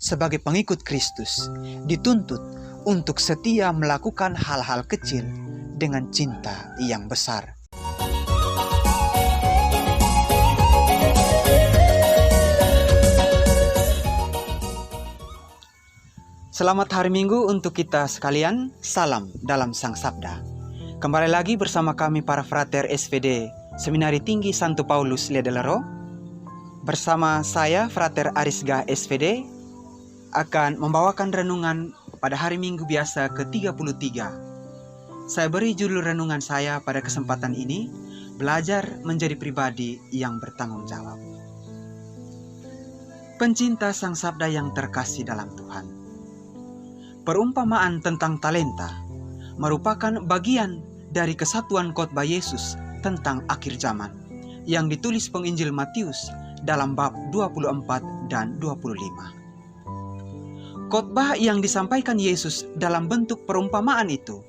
sebagai pengikut Kristus dituntut untuk setia melakukan hal-hal kecil dengan cinta yang besar. Selamat hari Minggu untuk kita sekalian. Salam dalam Sang Sabda. Kembali lagi bersama kami para frater SVD Seminari Tinggi Santo Paulus Ledelero. Bersama saya Frater Arisga SVD akan membawakan renungan pada hari Minggu biasa ke-33. Saya beri judul renungan saya pada kesempatan ini, belajar menjadi pribadi yang bertanggung jawab. Pencinta Sang Sabda yang terkasih dalam Tuhan, perumpamaan tentang talenta merupakan bagian dari kesatuan khotbah Yesus tentang akhir zaman yang ditulis penginjil Matius dalam bab 24 dan 25. Khotbah yang disampaikan Yesus dalam bentuk perumpamaan itu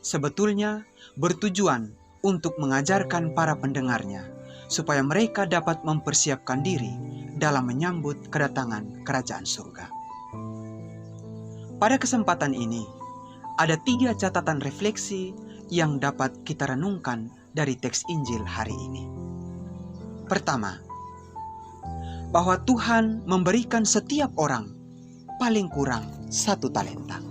sebetulnya bertujuan untuk mengajarkan para pendengarnya supaya mereka dapat mempersiapkan diri dalam menyambut kedatangan kerajaan surga. Pada kesempatan ini, ada 3 catatan refleksi yang dapat kita renungkan dari teks Injil hari ini. Pertama, bahwa Tuhan memberikan setiap orang paling kurang 1 talenta.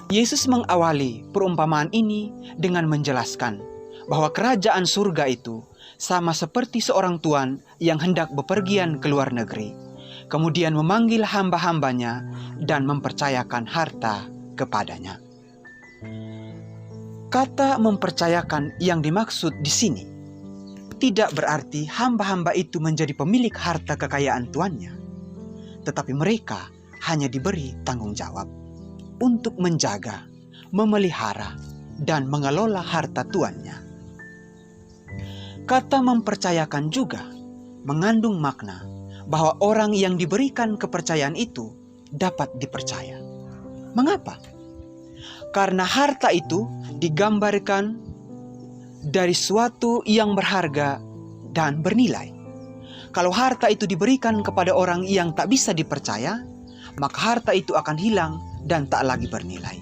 Yesus mengawali perumpamaan ini dengan menjelaskan bahwa kerajaan surga itu sama seperti seorang tuan yang hendak bepergian ke luar negeri, kemudian memanggil hamba-hambanya dan mempercayakan harta kepadanya. Kata mempercayakan yang dimaksud di sini tidak berarti hamba-hamba itu menjadi pemilik harta kekayaan tuannya, tetapi mereka hanya diberi tanggung jawab untuk menjaga, memelihara, dan mengelola harta tuannya. Kata mempercayakan juga mengandung makna bahwa orang yang diberikan kepercayaan itu dapat dipercaya. Mengapa? Karena harta itu digambarkan dari suatu yang berharga dan bernilai. Kalau harta itu diberikan kepada orang yang tak bisa dipercaya, maka harta itu akan hilang dan tak lagi bernilai.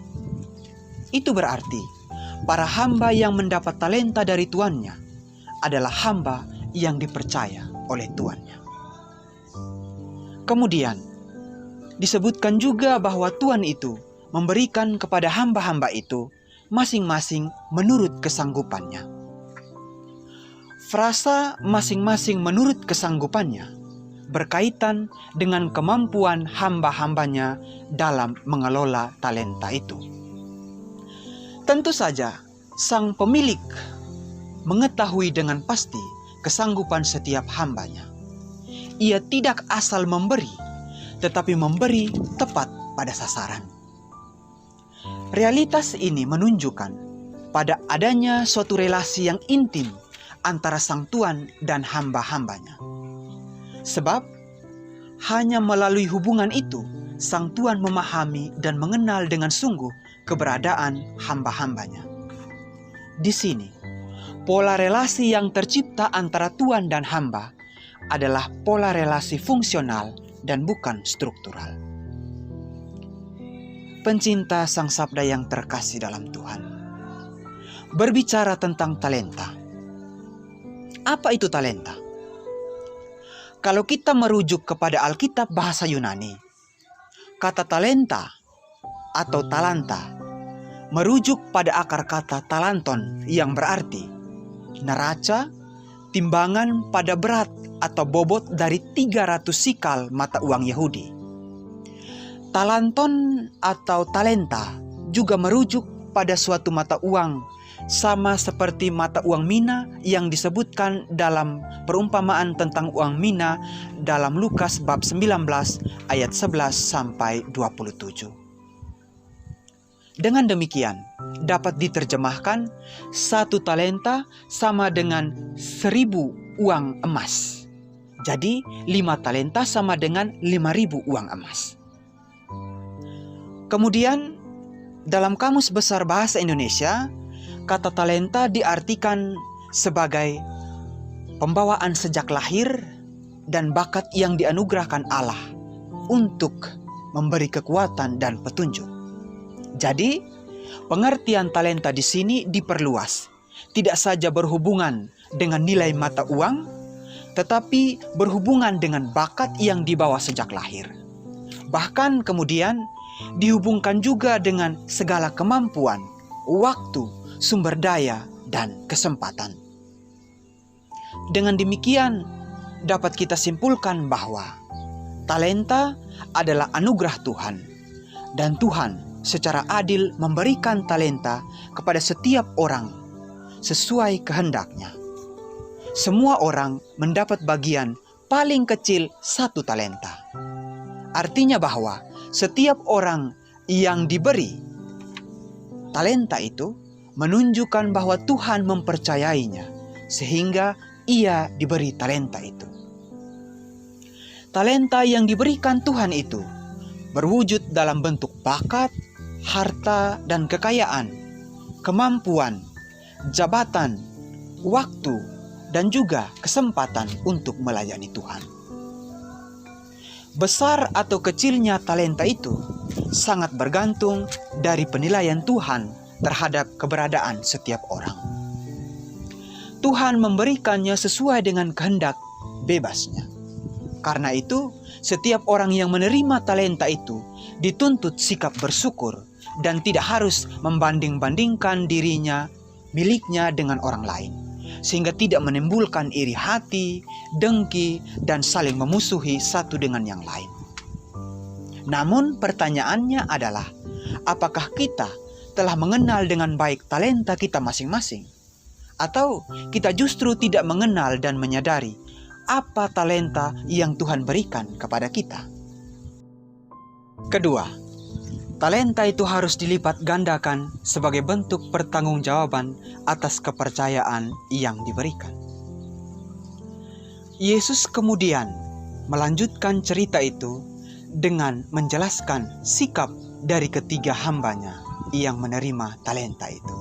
Itu berarti para hamba yang mendapat talenta dari tuannya adalah hamba yang dipercaya oleh tuannya. Kemudian, disebutkan juga bahwa Tuhan itu memberikan kepada hamba-hamba itu masing-masing menurut kesanggupannya. Frasa masing-masing menurut kesanggupannya berkaitan dengan kemampuan hamba-hambanya dalam mengelola talenta itu. Tentu saja, sang pemilik mengetahui dengan pasti kesanggupan setiap hambanya. Ia tidak asal memberi, tetapi memberi tepat pada sasaran. Realitas ini menunjukkan pada adanya suatu relasi yang intim antara sang tuan dan hamba-hambanya. Sebab hanya melalui hubungan itu, sang tuan memahami dan mengenal dengan sungguh keberadaan hamba-hambanya. Di sini, pola relasi yang tercipta antara tuan dan hamba adalah pola relasi fungsional dan bukan struktural. Pencinta Sang Sabda yang terkasih dalam Tuhan, berbicara tentang talenta. Apa itu talenta? Kalau kita merujuk kepada Alkitab bahasa Yunani, kata talenta atau talanta merujuk pada akar kata talanton yang berarti neraca, timbangan pada berat atau bobot dari 300 sikal mata uang Yahudi. Talanton atau talenta juga merujuk pada suatu mata uang, sama seperti mata uang mina yang disebutkan dalam perumpamaan tentang uang mina dalam Lukas bab 19 ayat 11 sampai 27. Dengan demikian, dapat diterjemahkan 1 talenta sama dengan 1000 uang emas. Jadi 5 talenta sama dengan 5.000 uang emas. Kemudian dalam Kamus Besar Bahasa Indonesia, kata talenta diartikan sebagai pembawaan sejak lahir dan bakat yang dianugerahkan Allah untuk memberi kekuatan dan petunjuk. Jadi, pengertian talenta di sini diperluas, tidak saja berhubungan dengan nilai mata uang, tetapi berhubungan dengan bakat yang dibawa sejak lahir. Bahkan kemudian dihubungkan juga dengan segala kemampuan, waktu, sumber daya, dan kesempatan. Dengan demikian, dapat kita simpulkan bahwa talenta adalah anugerah Tuhan, dan Tuhan secara adil memberikan talenta kepada setiap orang sesuai kehendaknya. Semua orang mendapat bagian paling kecil 1 talenta. Artinya bahwa setiap orang yang diberi talenta itu menunjukkan bahwa Tuhan mempercayainya, sehingga ia diberi talenta itu. Talenta yang diberikan Tuhan itu berwujud dalam bentuk bakat, harta dan kekayaan, kemampuan, jabatan, waktu, dan juga kesempatan untuk melayani Tuhan. Besar atau kecilnya talenta itu sangat bergantung dari penilaian Tuhan terhadap keberadaan setiap orang. Tuhan memberikannya sesuai dengan kehendak bebasnya. Karena itu, setiap orang yang menerima talenta itu dituntut sikap bersyukur dan tidak harus membanding-bandingkan dirinya, miliknya dengan orang lain, sehingga tidak menimbulkan iri hati, dengki, dan saling memusuhi satu dengan yang lain. Namun pertanyaannya adalah, apakah kita telah mengenal dengan baik talenta kita masing-masing? Atau kita justru tidak mengenal dan menyadari apa talenta yang Tuhan berikan kepada kita? Kedua, talenta itu harus dilipat gandakan sebagai bentuk pertanggungjawaban atas kepercayaan yang diberikan. Yesus kemudian melanjutkan cerita itu dengan menjelaskan sikap dari ketiga hambanya yang menerima talenta itu.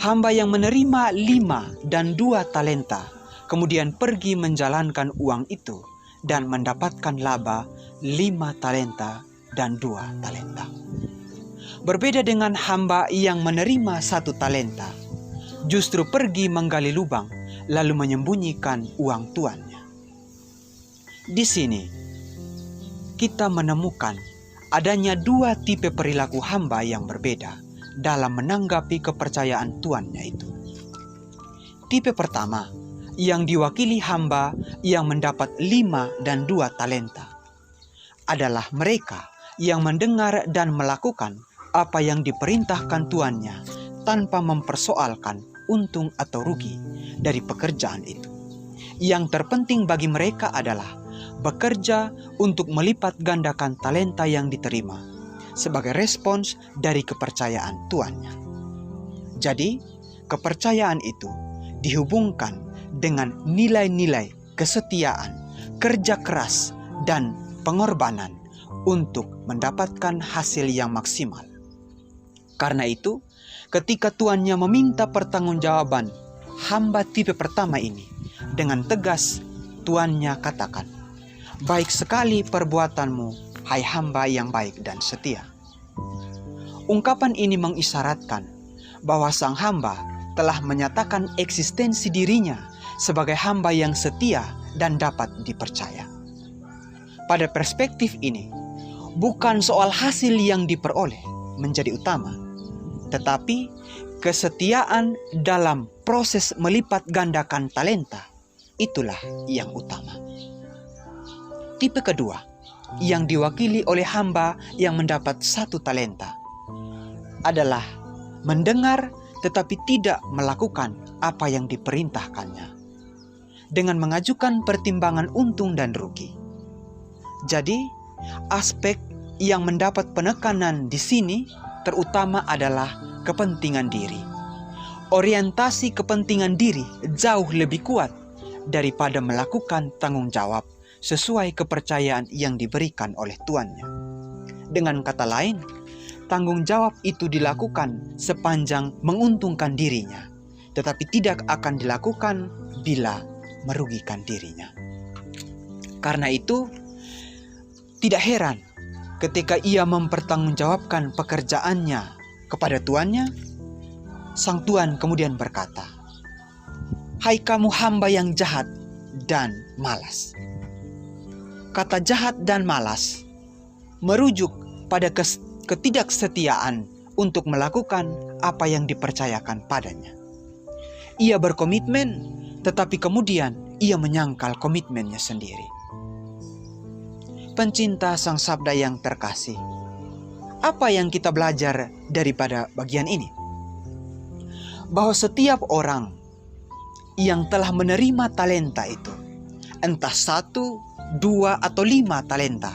Hamba yang menerima 5 dan 2 talenta kemudian pergi menjalankan uang itu dan mendapatkan laba 5 talenta dan 2 talenta. Berbeda dengan hamba yang menerima 1 talenta, justru pergi menggali lubang lalu menyembunyikan uang tuannya. Di sini kita menemukan adanya 2 tipe perilaku hamba yang berbeda dalam menanggapi kepercayaan tuannya itu. Tipe pertama yang diwakili hamba yang mendapat 5 dan 2 talenta adalah mereka yang mendengar dan melakukan apa yang diperintahkan tuannya tanpa mempersoalkan untung atau rugi dari pekerjaan itu. Yang terpenting bagi mereka adalah bekerja untuk melipat gandakan talenta yang diterima sebagai respons dari kepercayaan tuannya. Jadi, kepercayaan itu dihubungkan dengan nilai-nilai kesetiaan, kerja keras, dan pengorbanan untuk mendapatkan hasil yang maksimal. Karena itu, ketika tuannya meminta pertanggungjawaban hamba tipe pertama ini, dengan tegas tuannya katakan, "Baik sekali perbuatanmu, hai hamba yang baik dan setia." Ungkapan ini mengisyaratkan bahwa sang hamba telah menyatakan eksistensi dirinya sebagai hamba yang setia dan dapat dipercaya. Pada perspektif ini, bukan soal hasil yang diperoleh menjadi utama, tetapi kesetiaan dalam proses melipat gandakan talenta itulah yang utama. Tipe kedua yang diwakili oleh hamba yang mendapat 1 talenta adalah mendengar tetapi tidak melakukan apa yang diperintahkannya, dengan mengajukan pertimbangan untung dan rugi. Jadi, aspek yang mendapat penekanan di sini terutama adalah kepentingan diri. Orientasi kepentingan diri jauh lebih kuat daripada melakukan tanggung jawab sesuai kepercayaan yang diberikan oleh tuannya. Dengan kata lain, tanggung jawab itu dilakukan sepanjang menguntungkan dirinya, tetapi tidak akan dilakukan bila merugikan dirinya. Karena itu, Tidak heran ketika ia mempertanggungjawabkan pekerjaannya kepada tuannya, sang tuan kemudian berkata, "Hai kamu hamba yang jahat dan malas." Kata jahat dan malas merujuk pada ketidaksetiaan untuk melakukan apa yang dipercayakan padanya. Ia berkomitmen, tetapi kemudian ia menyangkal komitmennya sendiri. Pencinta Sang Sabda yang terkasih, apa yang kita belajar daripada bagian ini? Bahwa setiap orang yang telah menerima talenta itu, entah 1, 2, atau 5 talenta,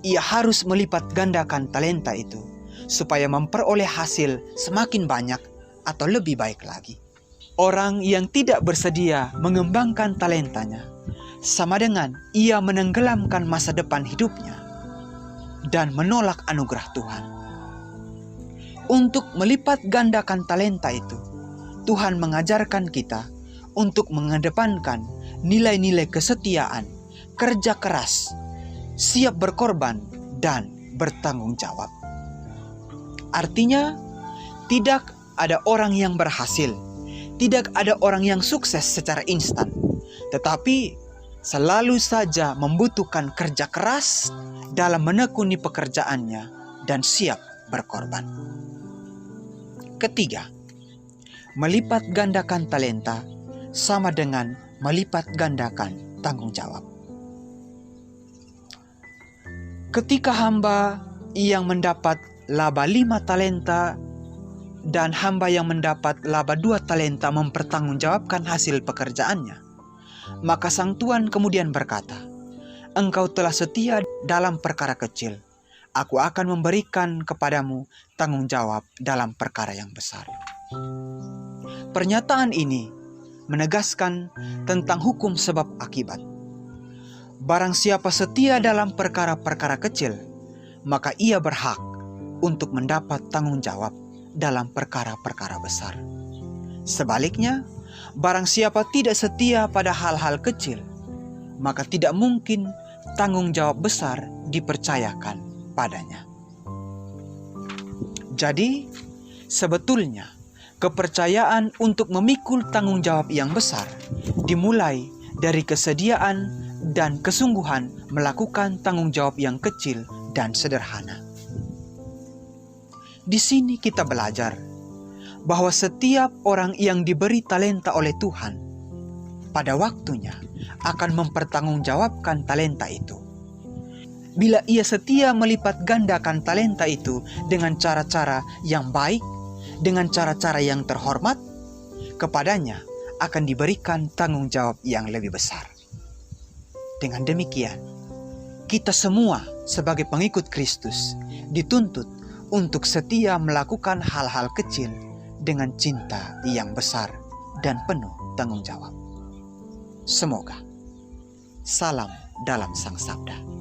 ia harus melipat gandakan talenta itu supaya memperoleh hasil semakin banyak atau lebih baik lagi. Orang yang tidak bersedia mengembangkan talentanya sama dengan ia menenggelamkan masa depan hidupnya dan menolak anugerah Tuhan. Untuk melipat gandakan talenta itu, Tuhan mengajarkan kita untuk mengedepankan nilai-nilai kesetiaan, kerja keras, siap berkorban, dan bertanggung jawab. Artinya, tidak ada orang yang berhasil, tidak ada orang yang sukses secara instan, tetapi selalu saja membutuhkan kerja keras dalam menekuni pekerjaannya dan siap berkorban. Ketiga, melipat gandakan talenta sama dengan melipat gandakan tanggung jawab. Ketika hamba yang mendapat laba 5 talenta dan hamba yang mendapat laba 2 talenta mempertanggungjawabkan hasil pekerjaannya, maka sang tuan kemudian berkata, "Engkau telah setia dalam perkara kecil, aku akan memberikan kepadamu tanggung jawab dalam perkara yang besar." Pernyataan ini menegaskan tentang hukum sebab akibat. Barang siapa setia dalam perkara-perkara kecil, maka ia berhak untuk mendapat tanggung jawab dalam perkara-perkara besar. Sebaliknya, barang siapa tidak setia pada hal-hal kecil, maka tidak mungkin tanggung jawab besar dipercayakan padanya. Jadi, sebetulnya kepercayaan untuk memikul tanggung jawab yang besar dimulai dari kesediaan dan kesungguhan melakukan tanggung jawab yang kecil dan sederhana. Di sini kita belajar bahwa setiap orang yang diberi talenta oleh Tuhan pada waktunya akan mempertanggungjawabkan talenta itu. Bila ia setia melipat gandakan talenta itu dengan cara-cara yang baik, dengan cara-cara yang terhormat, kepadanya akan diberikan tanggung jawab yang lebih besar. Dengan demikian, kita semua sebagai pengikut Kristus dituntut untuk setia melakukan hal-hal kecil dengan cinta yang besar dan penuh tanggung jawab. Semoga. Salam dalam Sang Sabda.